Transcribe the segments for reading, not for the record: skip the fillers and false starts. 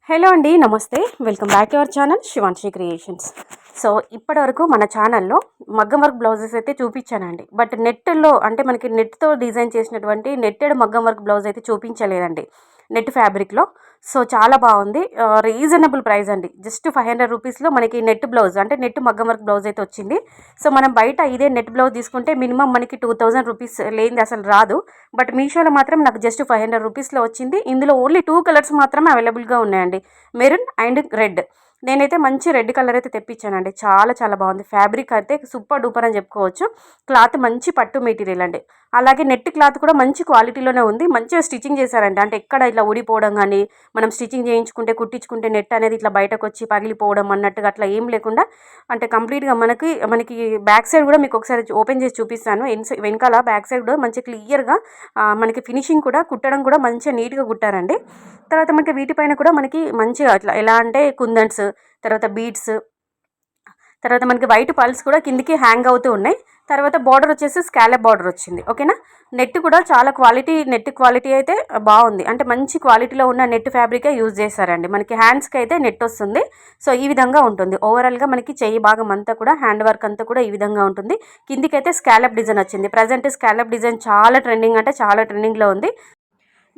Hello అండి, నమస్తే. Welcome back to our channel Shivanshi creations. So ఇప్పటివరకు మన ఛానల్లో మగ్గం వర్క్ బ్లౌజెస్ అయితే చూపించానండి. బట్ నెట్లో అంటే మనకి నెట్తో డిజైన్ చేసినటువంటి నెట్టెడ్ మగ్గం వర్క్ బ్లౌజ్ అయితే చూపించలేదండి, నెట్ ఫ్యాబ్రిక్లో. సో చాలా బాగుంది, రీజనబుల్ ప్రైస్ అండి. జస్ట్ 500 రూపీస్లో మనకి నెట్ బ్లౌజ్ అంటే నెట్ మగ్గం వర్క్ బ్లౌజ్ అయితే వచ్చింది. సో మనం బయట ఇదే నెట్ బ్లౌజ్ తీసుకుంటే మినిమం మనకి 2000 రూపీస్ లేనిది అసలు రాదు. బట్ మీషోలో మాత్రం నాకు జస్ట్ 500 రూపీస్లో వచ్చింది. ఇందులో ఓన్లీ 2 కలర్స్ మాత్రమే అవైలబుల్గా ఉన్నాయండి, మెరూన్ అండ్ రెడ్. నేనైతే మంచి రెడ్ కలర్ అయితే తెప్పించానండి. చాలా చాలా బాగుంది. ఫ్యాబ్రిక్ అయితే సూపర్ డూపర్ అని చెప్పుకోవచ్చు. క్లాత్ మంచి పట్టు మెటీరియల్ అండి. అలాగే నెట్ క్లాత్ కూడా మంచి క్వాలిటీలోనే ఉంది. మంచిగా స్టిచ్చింగ్ చేశారండి. అంటే ఎక్కడ ఇట్లా ఊడిపోవడం కానీ, మనం స్టిచ్చింగ్ చేయించుకుంటే కుట్టించుకుంటే నెట్ అనేది ఇట్లా బయటకు వచ్చి పగిలిపోవడం అన్నట్టుగా అట్లా ఏం లేకుండా, అంటే కంప్లీట్గా మనకి బ్యాక్ సైడ్ కూడా మీకు ఒకసారి ఓపెన్ చేసి చూపిస్తాను. వెనకాల బ్యాక్ సైడ్ కూడా మంచి క్లియర్గా మనకి ఫినిషింగ్ కూడా కుట్టడం కూడా మంచిగా నీట్గా కుట్టారండి. తర్వాత మనకి వీటిపైన కూడా మనకి మంచిగా అట్లా ఎలా అంటే కుందన్స్, తర్వాత బీడ్స్, తర్వాత మనకి వైట్ పల్స్ కూడా కిందికి హ్యాంగ్ అవుతూ ఉన్నాయి. తర్వాత బార్డర్ వచ్చేసి స్కాలప్ బార్డర్ వచ్చింది. ఓకేనా. నెట్ కూడా చాలా నెట్ క్వాలిటీ అయితే బాగుంది. అంటే మంచి క్వాలిటీలో ఉన్న నెట్ ఫ్యాబ్రికే యూజ్ చేశారండి. మనకి హ్యాండ్స్కి అయితే నెట్ వస్తుంది. సో ఈ విధంగా ఉంటుంది. ఓవరాల్గా మనకి చెయ్యి భాగం అంతా కూడా హ్యాండ్ వర్క్ అంతా కూడా ఈ విధంగా ఉంటుంది. కిందికైతే స్కాలప్ డిజైన్ వచ్చింది. ప్రజెంట్ స్కాలప్ డిజైన్ చాలా ట్రెండింగ్, అంటే చాలా ట్రెండింగ్లో ఉంది.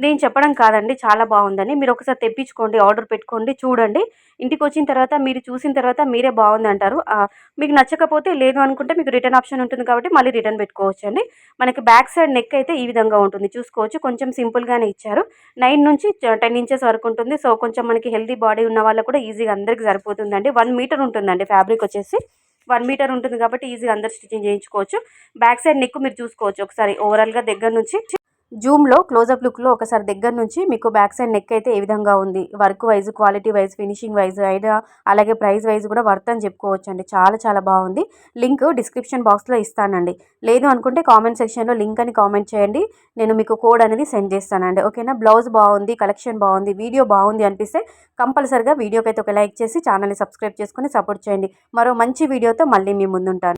నేను చెప్పడం కాదండి, చాలా బాగుందని. మీరు ఒకసారి తెప్పించుకోండి, ఆర్డర్ పెట్టుకోండి, చూడండి. ఇంటికి వచ్చిన తర్వాత మీరు చూసిన తర్వాత మీరే బాగుంది అంటారు. మీకు నచ్చకపోతే లేదు అనుకుంటే మీకు రిటర్న్ ఆప్షన్ ఉంటుంది కాబట్టి మళ్ళీ రిటర్న్ పెట్టుకోవచ్చు అండి. మనకి బ్యాక్ సైడ్ నెక్ అయితే ఈ విధంగా ఉంటుంది, చూసుకోవచ్చు. కొంచెం సింపుల్గానే ఇచ్చారు. 9 నుంచి 10 ఇంచెస్ వరకు ఉంటుంది. సో కొంచెం మనకి హెల్తీ బాడీ ఉన్న వాళ్ళకు కూడా ఈజీగా అందరికి సరిపోతుందండి. 1 మీటర్ ఉంటుందండి ఫ్యాబ్రిక్ వచ్చేసి. 1 మీటర్ ఉంటుంది కాబట్టి ఈజీగా అందరు స్టిచ్చింగ్ చేయించుకోవచ్చు. బ్యాక్ సైడ్ నెక్ మీరు చూసుకోవచ్చు ఒకసారి ఓవరాల్గా దగ్గర నుంచి. జూమ్లో క్లోజప్ లుక్లో ఒకసారి దగ్గర నుంచి మీకు బ్యాక్ సైడ్ నెక్ అయితే ఏ విధంగా ఉంది, work wise, quality wise, finishing wise అయినా, అలాగే ప్రైస్ వైజ్ కూడా వర్త్ అని చెప్పుకోవచ్చు అండి. చాలా చాలా బాగుంది. లింక్ డిస్క్రిప్షన్ బాక్స్లో ఇస్తానండి. లేదు అనుకుంటే కామెంట్ సెక్షన్లో లింక్ అని కామెంట్ చేయండి, నేను మీకు కోడ్ అనేది సెండ్ చేస్తానండి. ఓకేనా. బ్లౌజ్ బాగుంది, కలెక్షన్ బాగుంది, వీడియో బాగుంది అనిపిస్తే కంపల్సరిగా వీడియోకి అయితే ఒక లైక్ చేసి ఛానల్ని సబ్స్క్రైబ్ చేసుకుని సపోర్ట్ చేయండి. మరో మంచి వీడియోతో మళ్ళీ మీ ముందుంటాను.